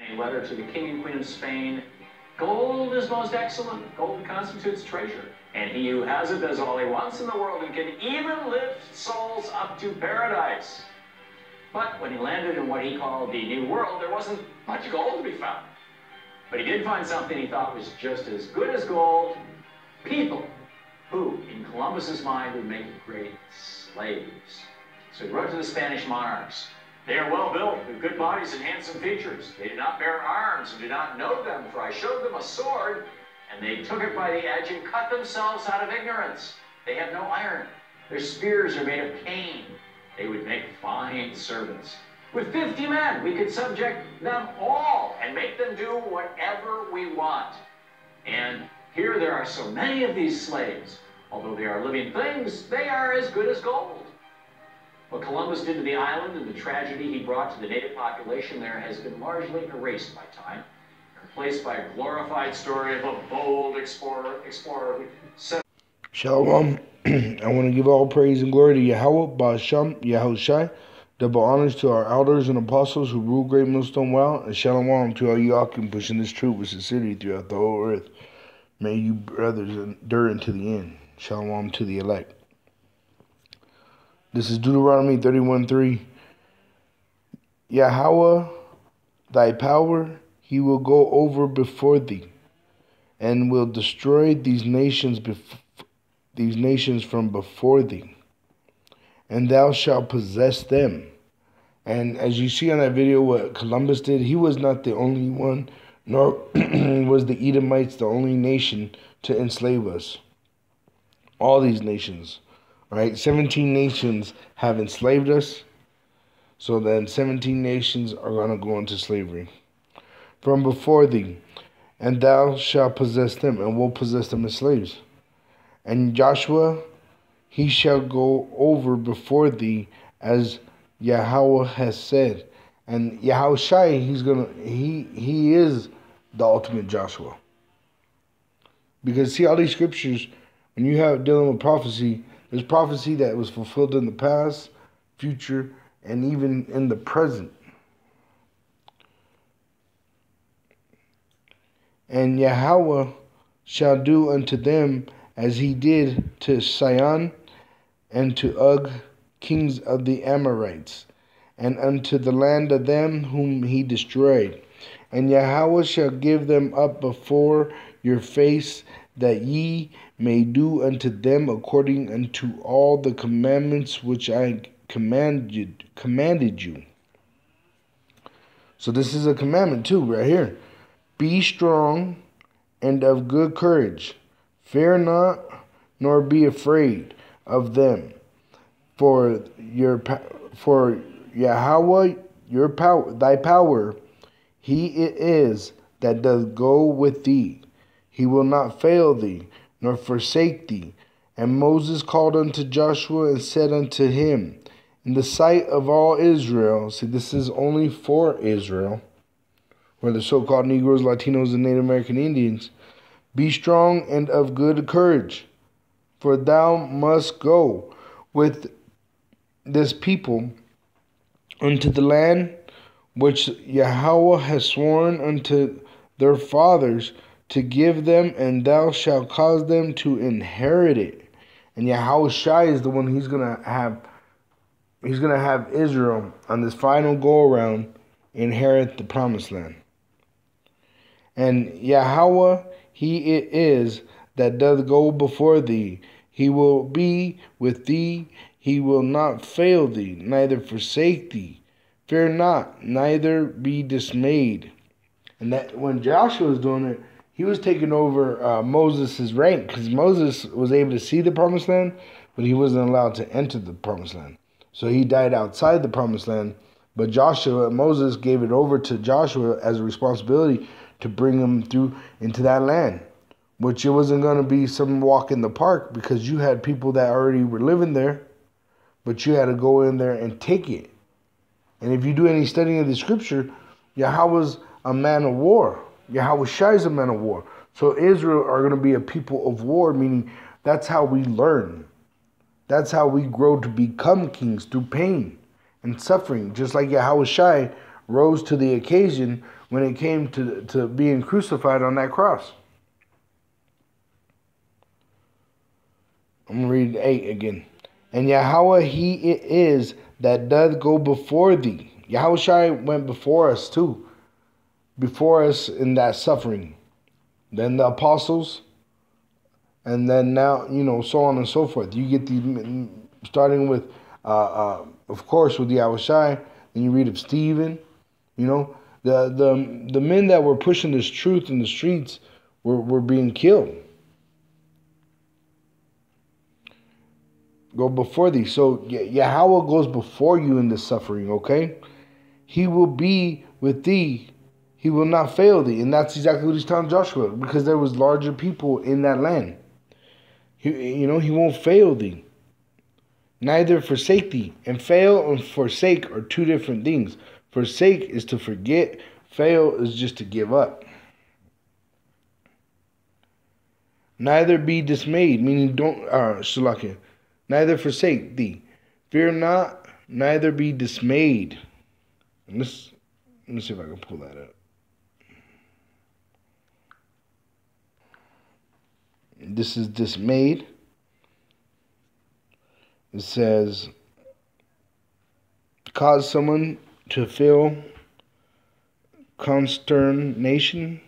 A letter to the King and Queen of Spain. Gold is most excellent. Gold constitutes treasure. And he who has it does all he wants in the world and can even lift souls up to paradise. But when he landed in what he called the New World, there wasn't much gold to be found. But he did find something he thought was just as good as gold: people who, in Columbus's mind, would make great slaves. So he wrote to the Spanish monarchs. They are well built, with good bodies and handsome features. They do not bear arms and do not know them, for I showed them a sword, and they took it by the edge and cut themselves out of ignorance. They have no iron. Their spears are made of cane. They would make fine servants. With 50 men, we could subject them all and make them do whatever we want. And here there are so many of these slaves. Although they are living things, they are as good as gold. What Columbus did to the island and the tragedy he brought to the native population there has been largely erased by time, replaced by a glorified story of a bold explorer who set. Shalom. I want to give all praise and glory to Yahawah, hasham, Yahawashi. Double honors to our elders and apostles who rule Great Millstone well, and shalom to all Yakim pushing this truth with sincerity throughout the whole earth. May you brothers endure unto the end. Shalom to the elect. This is Deuteronomy 31:3. Yahawah, thy power, he will go over before thee, and will destroy these nations from before thee, and thou shalt possess them. And as you see on that video, what Columbus did, he was not the only one, nor was the Edomites the only nation to enslave us. All these nations, right? 17 nations have enslaved us. So then 17 nations are going to go into slavery from before thee, and thou shalt possess them, and will possess them as slaves. And Joshua, he shall go over before thee, as Yahawah has said. And Yahawashi, he is the ultimate Joshua. Because see, all these scriptures, when you have dealing with prophecy, there's prophecy that was fulfilled in the past, future, and even in the present. And Yahawah shall do unto them as he did to Sihon and to Og, kings of the Amorites, and unto the land of them whom he destroyed. And Yahawah shall give them up before your face, that ye may do unto them according unto all the commandments which I commanded you. So this is a commandment too, right here. Be strong and of good courage. Fear not, nor be afraid of them. For Yahawah, your power, thy power, he it is that doth go with thee. He will not fail thee, nor forsake thee. And Moses called unto Joshua and said unto him, in the sight of all Israel, see, this is only for Israel, or the so-called Negroes, Latinos, and Native American Indians, be strong and of good courage, for thou must go with this people unto the land which Yahawah has sworn unto their fathers to give them, and thou shalt cause them to inherit it. And Yahawashi is the one he's gonna have Israel on this final go around inherit the promised land. And Yahawah, he it is that doth go before thee. He will be with thee. He will not fail thee, neither forsake thee. Fear not, neither be dismayed. And that when Joshua was doing it, he was taking over Moses' rank, because Moses was able to see the promised land, but he wasn't allowed to enter the promised land. So he died outside the promised land. But Moses gave it over to Joshua as a responsibility to bring him through into that land, which it wasn't going to be some walk in the park, because you had people that already were living there, but you had to go in there and take it. And if you do any studying of the scripture, Yahweh's a man of war. Yahawashi is a man of war. So Israel are going to be a people of war, meaning that's how we learn. That's how we grow to become kings, through pain and suffering. Just like Yahawashi rose to the occasion when it came to being crucified on that cross. I'm going to read 8 again. And Yahawah, he it is that doth go before thee. Yahawashi went before us too. Before us in that suffering. Then the apostles. And then now, so on and so forth. You get these, starting with, of course, with Yahawashi. Then you read of Stephen. The men that were pushing this truth in the streets were being killed. Go before thee. So Yahawah goes before you in this suffering, okay? He will be with thee. He will not fail thee. And that's exactly what he's telling Joshua, because there was larger people in that land. He won't fail thee. Neither forsake thee. And fail and forsake are two different things. Forsake is to forget. Fail is just to give up. Neither be dismayed, meaning Shalakia. Neither forsake thee. Fear not, neither be dismayed. And let me see if I can pull that up. This is dismayed. It says, cause someone to feel consternation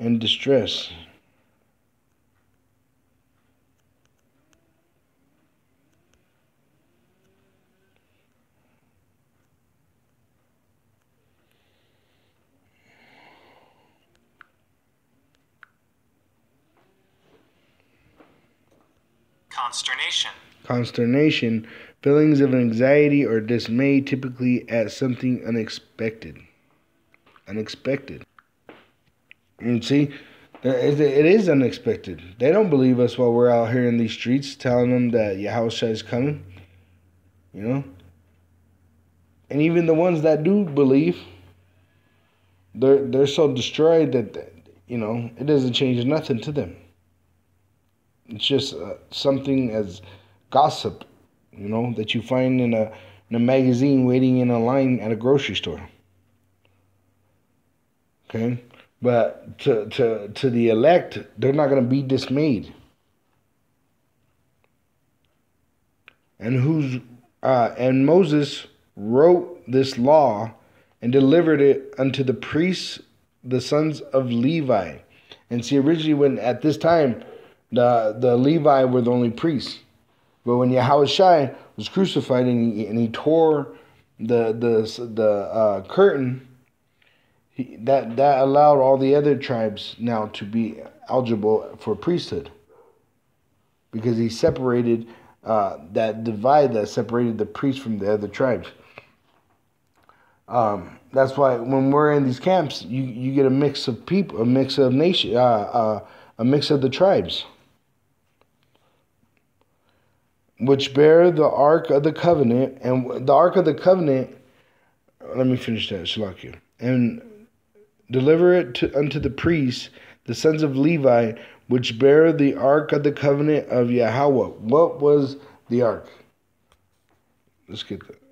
and distress. Consternation, feelings of anxiety or dismay, typically at something unexpected. And see, it is unexpected. They don't believe us while we're out here in these streets telling them that Yahawashi is coming. And even the ones that do believe, they're so destroyed that, it doesn't change nothing to them. It's just something as gossip, that you find in a magazine waiting in a line at a grocery store. Okay? But to the elect, they're not going to be dismayed. And Moses wrote this law and delivered it unto the priests, the sons of Levi. And see, originally at this time, the Levi were the only priests. But when Yahawashi was crucified and he tore the curtain, that allowed all the other tribes now to be eligible for priesthood. Because he separated that divide that separated the priests from the other tribes. That's why when we're in these camps, you get a mix of people, a mix of nation, a mix of the tribes, which bear the ark of the covenant. And the ark of the covenant, let me finish that, Shalakia. And deliver it unto the priests, the sons of Levi, which bear the ark of the covenant of Yahawah. What was the ark? Let's get that.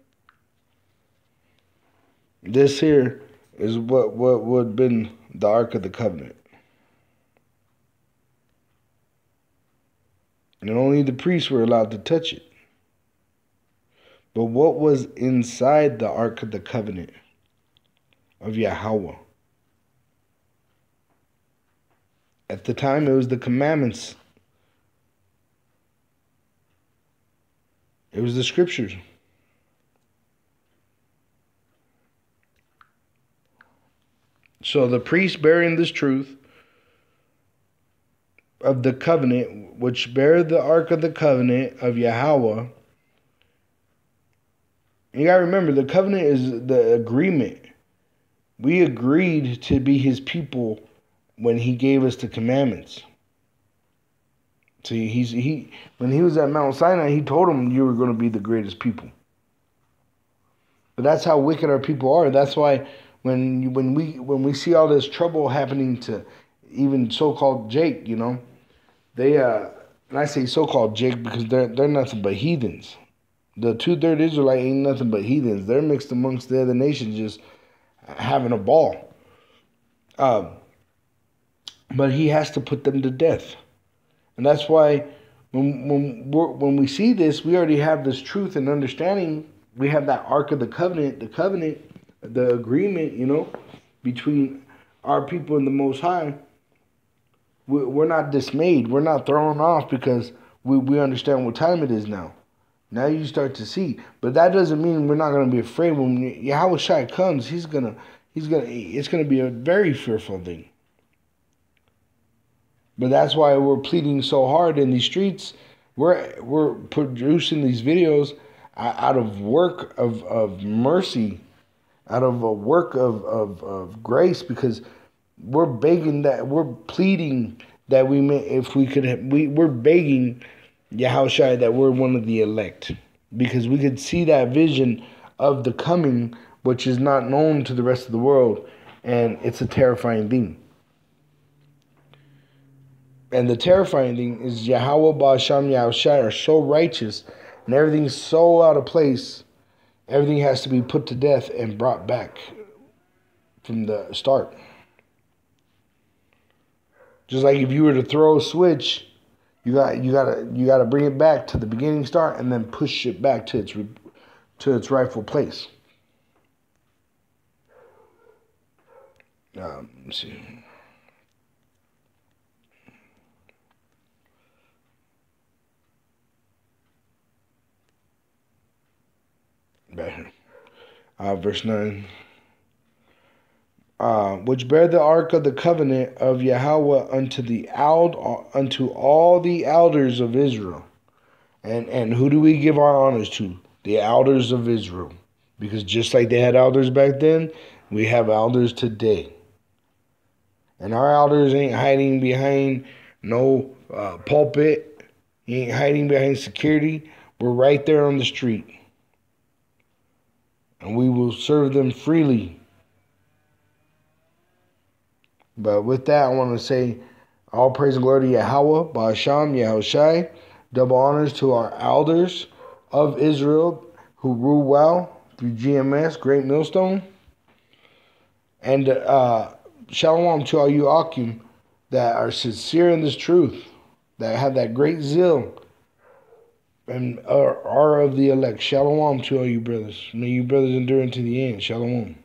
This here is what would have been the ark of the covenant. And only the priests were allowed to touch it. But what was inside the ark of the covenant of Yahawah? At the time, it was the commandments. It was the scriptures. So the priests bearing this truth of the covenant, which bear the ark of the covenant of Yahawah. You gotta remember, the covenant is the agreement. We agreed to be his people when he gave us the commandments. See, when he was at Mount Sinai, he told them you were going to be the greatest people. But that's how wicked our people are. That's why when we see all this trouble happening to even so-called Jake, they and I say so-called Jake because they're nothing but heathens. The 2/3 Israelite ain't nothing but heathens. They're mixed amongst the other nations, just having a ball. But he has to put them to death. And that's why when we see this, we already have this truth and understanding. We have that Ark of the Covenant, the agreement, between our people and the Most High. We're not dismayed. We're not thrown off because we understand what time it is now. Now you start to see. But that doesn't mean we're not going to be afraid. When Yahawashi comes, it's going to be a very fearful thing. But that's why we're pleading so hard in these streets. We're producing these videos out of work of mercy, out of a work of grace, because we're begging that, we're pleading that we're begging Yahawashi that we're one of the elect, because we could see that vision of the coming, which is not known to the rest of the world, and it's a terrifying thing. And the terrifying thing is Yahawah, hasham, Yahawashi are so righteous, and everything's so out of place. Everything has to be put to death and brought back from the start. Just like if you were to throw a switch, you gotta bring it back to the beginning start and then push it back to its rightful place. Let me see. Back here. Verse 9. Which bear the ark of the covenant of Yahawah unto all the elders of Israel. And who do we give our honors to? The elders of Israel. Because just like they had elders back then, we have elders today. And our elders ain't hiding behind no pulpit. He ain't hiding behind security. We're right there on the street. And we will serve them freely. But with that, I want to say all praise and glory to Yahawah, hasham, Yahawashi. Double honors to our elders of Israel who rule well through GMS, Great Millstone. And shalom to all you Akim that are sincere in this truth, that have that great zeal, and are of the elect. Shalom to all you brothers. May you brothers endure unto the end. Shalom.